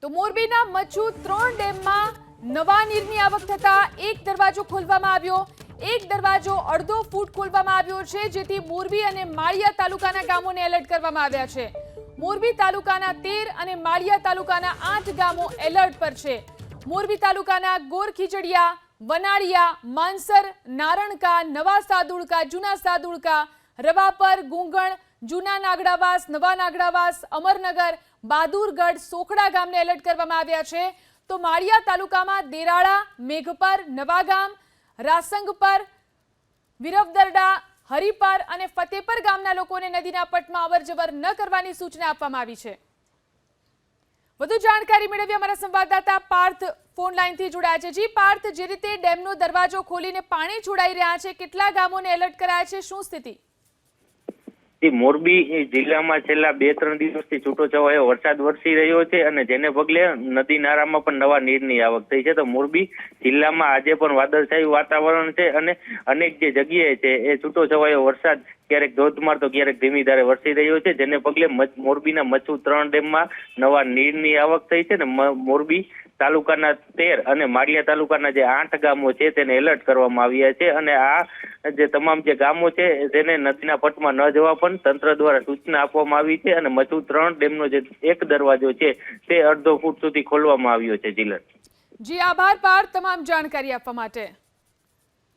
તો મોરબીના મચ્છુ 3 ડેમમાં નવા નીરની આવક થતા એક દરવાજો ખોલવામાં આવ્યો। એક દરવાજો અડધો ફૂટ ખોલવામાં આવ્યો છે, જેથી મોરબી અને માળિયા તાલુકાના ગામોને એલર્ટ કરવામાં આવ્યા છે। મોરબી તાલુકાના 13 અને માળિયા તાલુકાના 8 ગામો એલર્ટ પર છે। મોરબી તાલુકાના ગોરખીજડિયા, વનાળિયા, માનસર, નારણકા, નવા સાદુળકા, જૂના સાદુળકા, રવાપર, ગુંગણ, જૂના નાગડાવાસ, નવા નાગડાવાસ, અમરનગર, બહાદુરગઢ, સોખડા ગામને એલર્ટ કરવામાં આવ્યા છે। તો માળિયા તાલુકામાં દેરાળા, મેઘપર, નવાગામ, રાસંગપર, વિરવદરડા, હરિપર અને ફતેપર ગામના લોકોને નદીના પટમાં અવરજવર ન કરવાની સૂચના આપવામાં આવી છે। વધુ જાણકારી મેળવી અમારા સંવાદદાતા પાર્થ ફોન લાઈનથી જોડાયા છે। જી પાર્થ, જે રીતે ડેમનો દરવાજો ખોલીને પાણી છોડાઈ રહ્યા છે, કેટલા ગામોને એલર્ટ કરાયા છે, શું સ્થિતિ? મોરબી જિલ્લામાં છેલ્લા 2-3 દિવસથી છૂટોછવાયો વરસાદ વરસી રહ્યો છે અને જેને પગલે નદી નાળામાં પણ નવા નીરની આવક થઈ છે। તો મોરબી જિલ્લામાં આજે પણ વાદળછાયું વાતાવરણ છે અને અનેક જે જગ્યાએ છે એ છૂટોછવાયો વરસાદ ક્યારેક ધોધમાર તો ક્યારેક ધીમી ધારે વરસી રહ્યો છે, જેને પગલે મોરબીના મચ્છુ 3 ડેમમાં નવા નીરની આવક થઈ છે ને મોરબી તાલુકાના 13 અને માળિયા તાલુકાના જે 8 ગામો છે તેને એલર્ટ કરવામાં આવ્યા છે અને આ જે તમામ જે ગામો છે તેને નદીના પટમાં ન જવા પણ તંત્ર દ્વારા સૂચના આપવામાં આવી છે અને મચ્છુ 3 ડેમનો જે એક દરવાજો છે તે અડધો ફૂટ સુધી ખોલવામાં આવ્યો છે। જિલ્લા જી આભાર પાર્થ તમામ જાણકારી આપવા માટે।